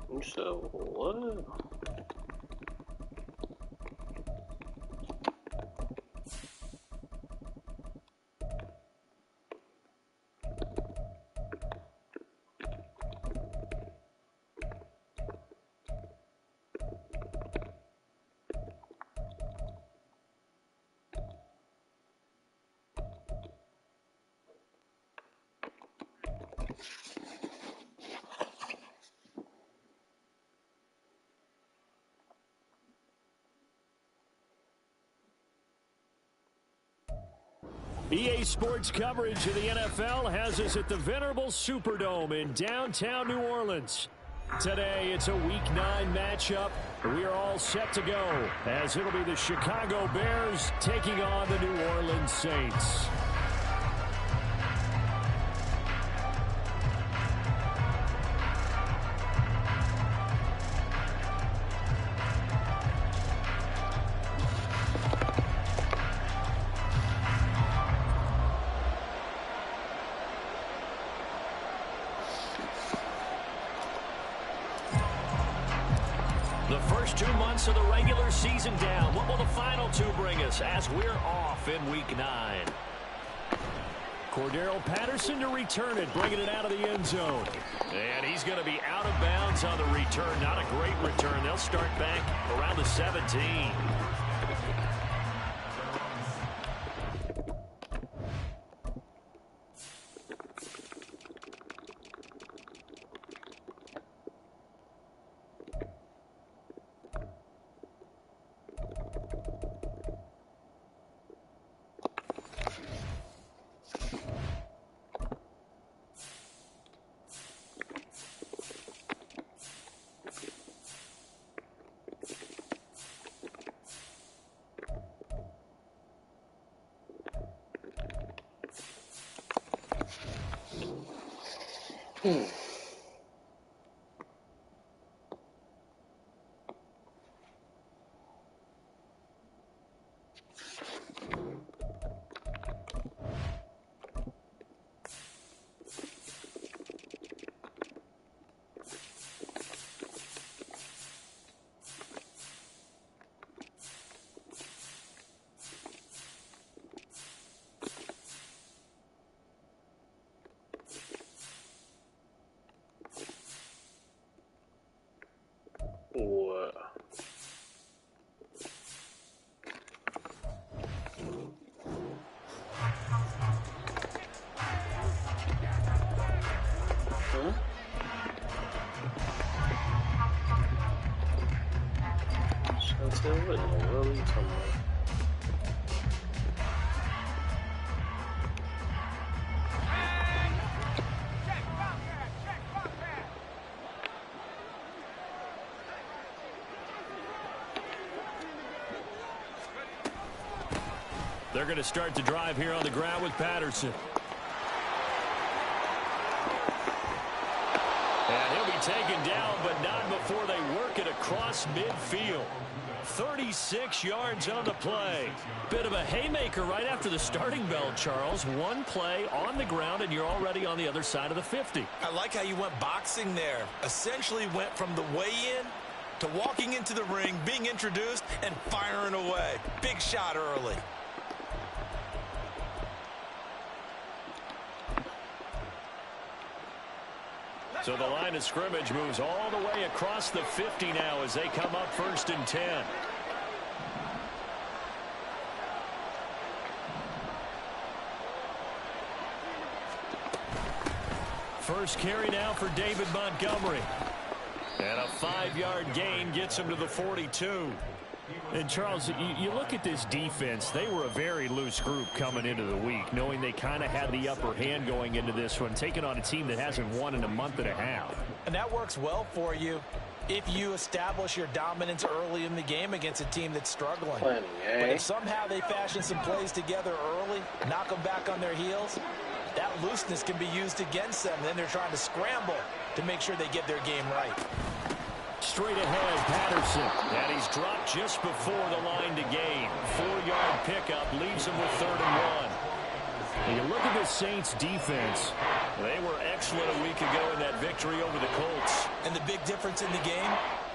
So what? EA Sports coverage of the NFL has us at the venerable Superdome in downtown New Orleans. Today, it's a Week 9 matchup. We are all set to go, as it'll be the Chicago Bears taking on the New Orleans Saints. The first 2 months of the regular season down. What will the final 2 bring us as we're off in Week 9? Cordero Patterson to return it, bringing it out of the end zone. And he's going to be out of bounds on the return. Not a great return. They'll start back around the 17. They're going to start the drive here on the ground with Patterson. And he'll be taken down, but not before they work it across midfield. 36 yards on the play. Bit of a haymaker right after the starting bell, Charles. One play on the ground, and you're already on the other side of the 50. I like how you went boxing there. Essentially went from the weigh-in to walking into the ring, being introduced, and firing away. Big shot early. So the line of scrimmage moves all the way across the 50 now as they come up 1st and 10. First carry now for David Montgomery. And a 5-yard gain gets him to the 42. And, Charles, you look at this defense, they were a very loose group coming into the week, knowing they kind of had the upper hand going into this one, taking on a team that hasn't won in a month and a half. And that works well for you if you establish your dominance early in the game against a team that's struggling. But if somehow they fashion some plays together early, knock them back on their heels, that looseness can be used against them. Then they're trying to scramble to make sure they get their game right. Straight ahead, Patterson. And he's dropped just before the line to gain. 4-yard pickup leaves him with 3rd and 1. When you look at the Saints defense, they were excellent a week ago in that victory over the Colts. And the big difference in the game,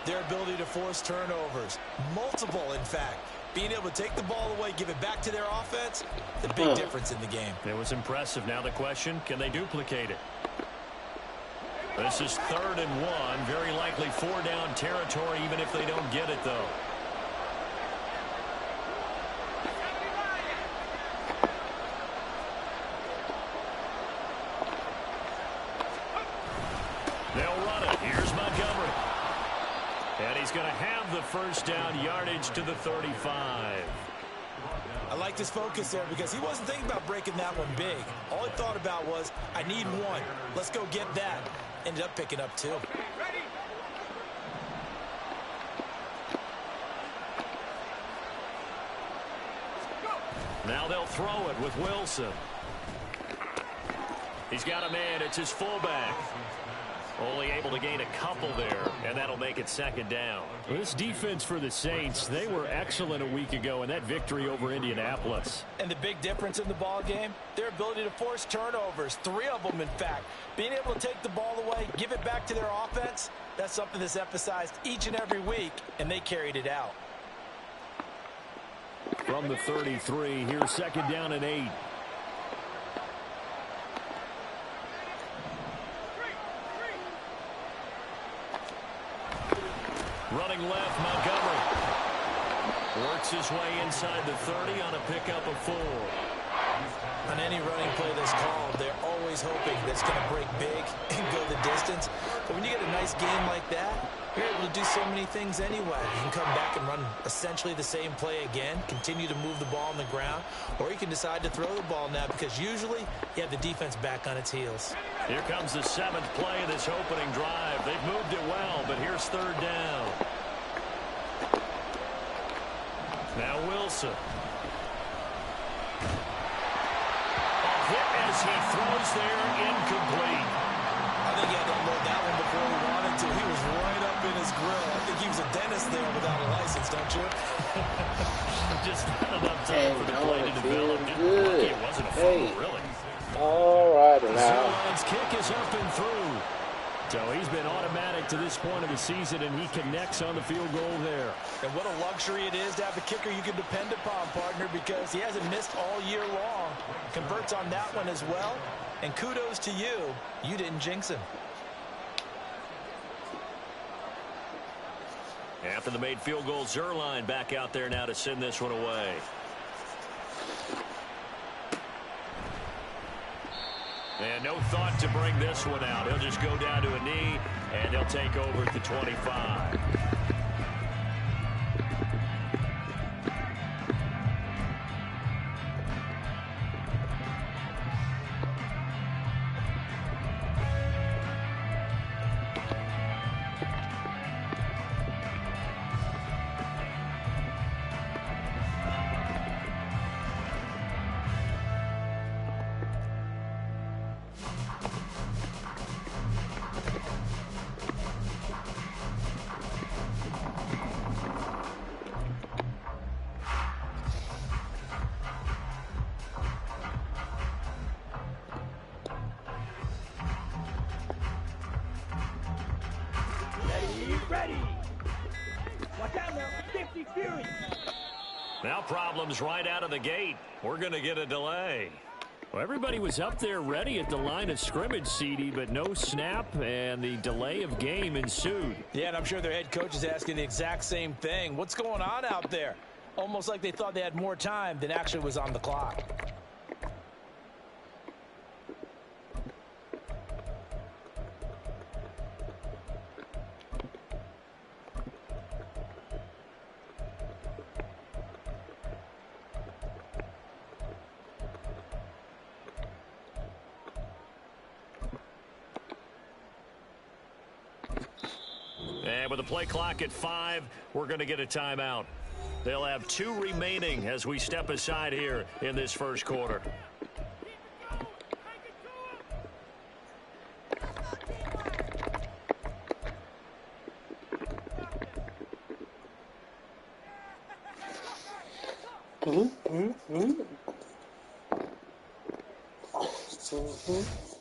their ability to force turnovers. Multiple, in fact. Being able to take the ball away, give it back to their offense, the big difference in the game. It was impressive. Now the question, can they duplicate it? This is 3rd and 1. Very likely 4-down territory, even if they don't get it, though. They'll run it. Here's Montgomery. And he's going to have the first down, yardage to the 35. I liked his focus there because he wasn't thinking about breaking that one big. All he thought about was, I need one. Let's go get that. Ended up picking up 2. Now they'll throw it with Wilson. He's got a man. It's his fullback. Only able to gain a couple there, and that'll make it 2nd down. This defense for the Saints, they were excellent a week ago in that victory over Indianapolis. And the big difference in the ball game, their ability to force turnovers, 3 of them, in fact. Being able to take the ball away, give it back to their offense, that's something that's emphasized each and every week, and they carried it out. From the 33, here's 2nd down and 8. Running left, Montgomery. Works his way inside the 30 on a pickup of 4. On any running play that's called, they're always hoping that it's going to break big and go the distance. But when you get a nice game like that, you're able to do so many things anyway. You can come back and run essentially the same play again, continue to move the ball on the ground, or you can decide to throw the ball now because usually you have the defense back on its heels. Here comes the 7th play of this opening drive. They've moved it well, but here's 3rd down. Now Wilson. A hit as he throws there, incomplete. I think he had to unload that one before he wanted to. He was right up in his grill. I think he was a dentist there without a license, don't you? Just not enough time for the play to develop. It wasn't a fumble, really. All right, now. Zerline's kick is up and through. So he's been automatic to this point of the season, and he connects on the field goal there. And what a luxury it is to have a kicker you can depend upon, partner, because he hasn't missed all year long. Converts on that one as well. And kudos to you. You didn't jinx him. After the made field goal, Zerline back out there now to send this one away. And no thought to bring this one out. He'll just go down to a knee, and they'll take over at the 25. Now problems right out of the gate. We're going to get a delay. Well, everybody was up there ready at the line of scrimmage, CD, but no snap, and the delay of game ensued. Yeah, and I'm sure their head coach is asking the exact same thing. What's going on out there? Almost like they thought they had more time than actually was on the clock. And with the play clock at 5, we're going to get a timeout. They'll have 2 remaining as we step aside here in this first quarter. Mm-hmm.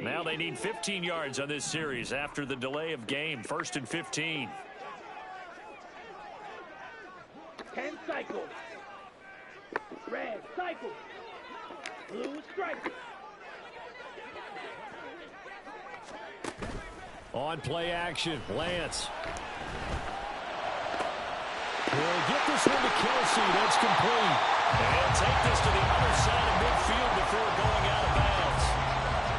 Now they need 15 yards on this series after the delay of game. 1st and 15. 10 cycles. Red cycle. Blue strike. On play action, Lance. He'll get this one to Kelsey. That's complete. And take this to the other side of midfield before going out of bounds.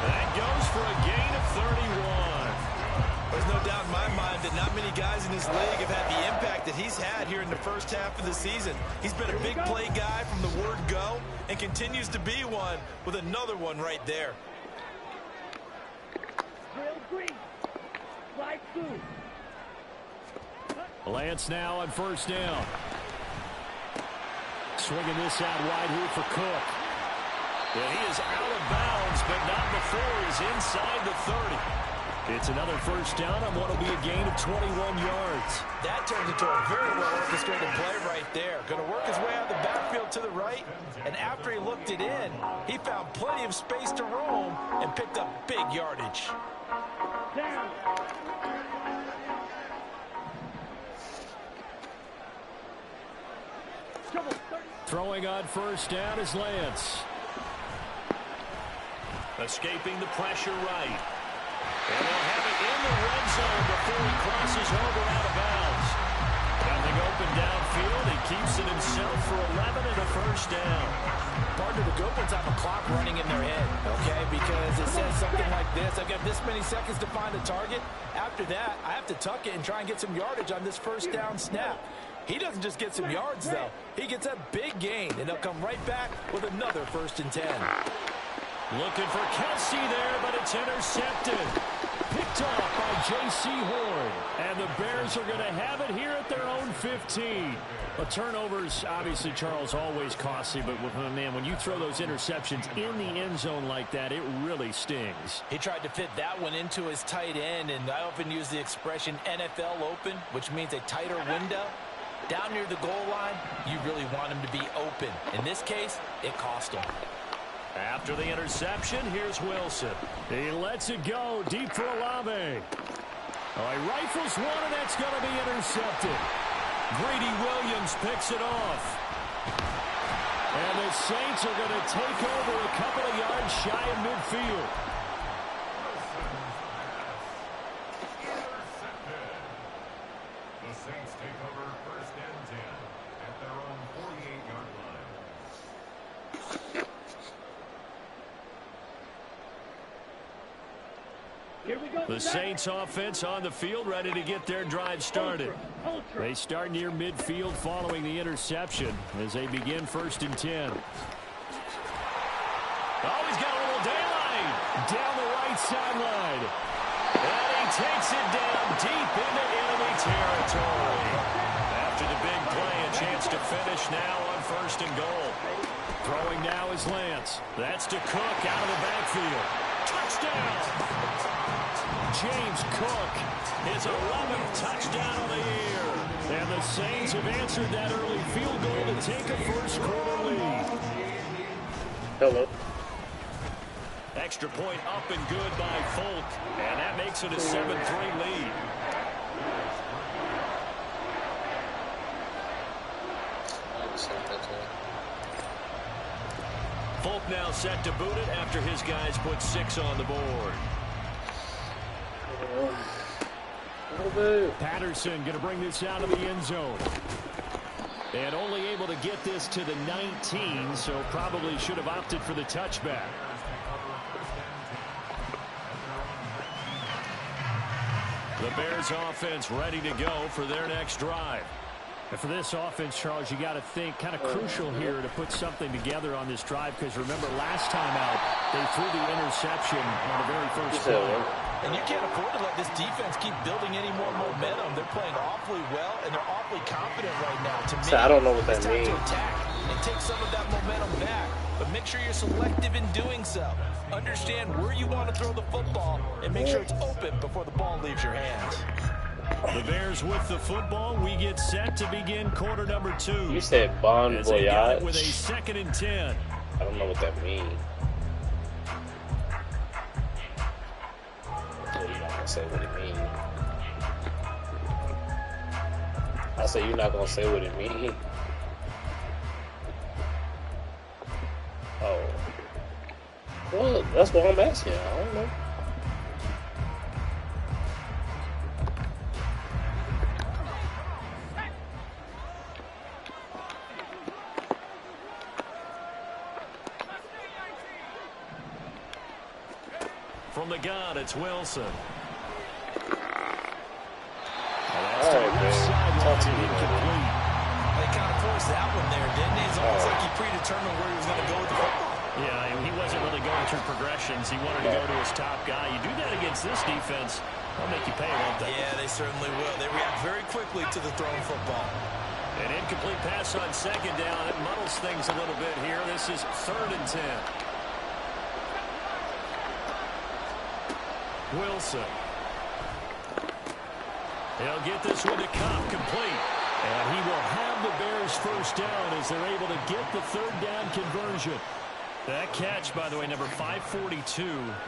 That goes for a gain of 31. There's no doubt in my mind that not many guys in this league have had the impact that he's had here in the first half of the season. He's been a big play guy from the word go and continues to be one with another one right there. Drill green. Slide through. Lance now on 1st down. Swinging this out wide here for Cook. And he is out of bounds, but not before he's inside the 30. It's another 1st down on what will be a gain of 21 yards. That turns into a very well-orchestrated play right there. Going to work his way out of the backfield to the right, and after he looked it in, he found plenty of space to roam and picked up big yardage. Down. Throwing on 1st down is Lance. Escaping the pressure right. And they'll have it in the red zone before he crosses over out of bounds. Nothing open downfield. He keeps it himself for 11 and a 1st down. Part of the good ones have a clock running in their head, okay? Because it says something like this. I've got this many seconds to find a target. After that, I have to tuck it and try and get some yardage on this 1st down snap. He doesn't just get some yards, though. He gets a big gain, and they'll come right back with another 1st and 10. Looking for Kelsey there, but it's intercepted. Picked off by J.C. Horn. And the Bears are going to have it here at their own 15. But turnovers, obviously, Charles, always costly. But, man, when you throw those interceptions in the end zone like that, it really stings. He tried to fit that one into his tight end, and I often use the expression NFL open, which means a tighter window. Down near the goal line, you really want him to be open. In this case, it cost him. After the interception, here's Wilson. He lets it go deep for Olave. He rifles one, and that's going to be intercepted. Greedy Williams picks it off. And the Saints are going to take over a couple of yards shy of midfield. The Saints take over 1st and 10 at their own 48-yard line. Here we go. The Saints offense on the field, ready to get their drive started. They start near midfield following the interception as they begin 1st and 10. Oh, he's got a little daylight down the right sideline. And he takes it down deep into enemy territory. After the big play, a chance to finish now on 1st and goal. Throwing now is Lance. That's to Cook out of the backfield. Touchdown! James Cook, his 11th touchdown of the year. And the Saints have answered that early field goal to take a 1st quarter lead. Hello. Extra point up and good by Folk. And that makes it a 7-3 lead. Folk now set to boot it after his guys put 6 on the board. Patterson going to bring this out of the end zone. And only able to get this to the 19, so probably should have opted for the touchback. The Bears offense ready to go for their next drive. And for this offense, Charles, you got to think kind of crucial here to put something together on this drive, because remember last time out they threw the interception on the very first play. And you can't afford to let this defense keep building any more momentum. They're playing awfully well, and they're awfully confident right now. To me, I don't know what that it's time means. to attack and take some of that momentum back, but make sure you're selective in doing so. Understand where you want to throw the football and make sure it's open before the ball leaves your hands. The Bears with the football. We get set to begin quarter number 2. You said Bon As they got it Voyage. with a 2nd and 10. I don't know what that means. You're not gonna say what it means. I say you're not gonna say what it means. Oh, well, that's what I'm asking. I don't know. From the gun, it's Wilson. All right, man. Talk to me, man. They kind of forced that one there, didn't they? It's almost like he predetermined where he was going to go with the football. Yeah, he wasn't really going through progressions. He wanted to go to his top guy. You do that against this defense, they'll make you pay, won't they? Yeah, they certainly will. They react very quickly to the thrown football. An incomplete pass on 2nd down. It muddles things a little bit here. This is 3rd and 10. Wilson. He'll get this one to Cobb, complete. And he will have the Bears first down as they're able to get the 3rd down conversion. That catch, by the way, number 542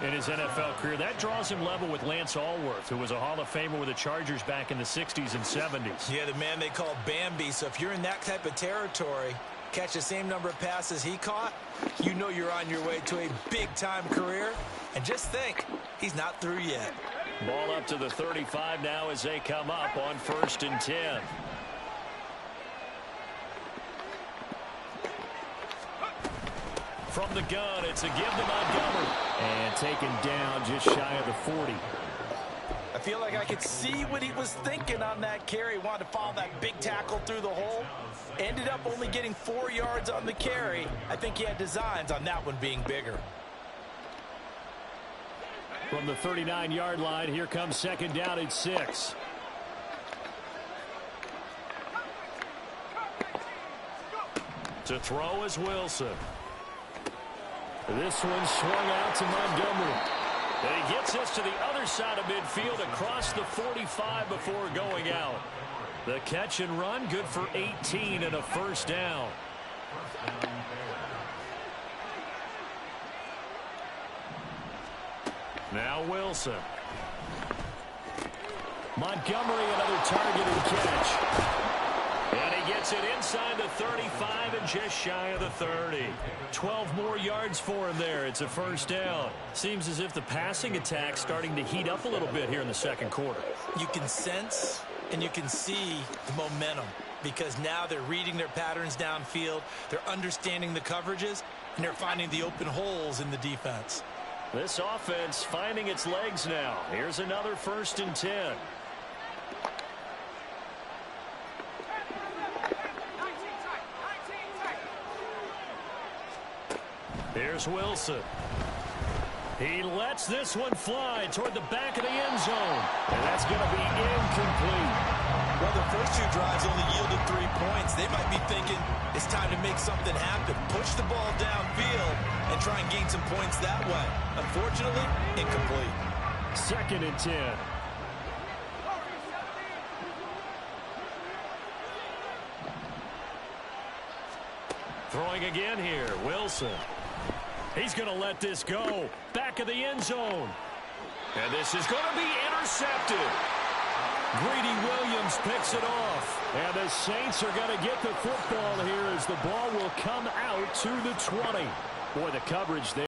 in his NFL career. That draws him level with Lance Allworth, who was a Hall of Famer with the Chargers back in the 60s and 70s. Yeah, the man they call Bambi. So if you're in that type of territory, catch the same number of passes he caught, you know you're on your way to a big-time career. And just think, he's not through yet. Ball up to the 35 now as they come up on 1st and 10. From the gun, it's a give to Montgomery. And taken down just shy of the 40. I feel like I could see what he was thinking on that carry. Wanted to follow that big tackle through the hole. Ended up only getting 4 yards on the carry. I think he had designs on that one being bigger. From the 39-yard line, here comes 2nd down at 6. To throw is Wilson. This one swung out to Montgomery. And he gets us to the other side of midfield across the 45 before going out. The catch and run, good for 18 and a 1st down. Now Wilson. Montgomery, another target and catch. And he gets it inside the 35 and just shy of the 30. 12 more yards for him there. It's a 1st down. Seems as if the passing attack's starting to heat up a little bit here in the 2nd quarter. You can sense and you can see the momentum, because now they're reading their patterns downfield, they're understanding the coverages, and they're finding the open holes in the defense. This offense finding its legs now. Here's another 1st and 10. Here's Wilson. He lets this one fly toward the back of the end zone. And that's going to be incomplete. Well, the first 2 drives only yielded 3 points. They might be thinking it's time to make something happen. Push the ball downfield and try and gain some points that way. Unfortunately, incomplete. 2nd and 10. Throwing again here, Wilson. He's going to let this go. Back of the end zone. And this is going to be intercepted. Greedy Williams picks it off. And the Saints are going to get the football here as the ball will come out to the 20. Boy, the coverage there.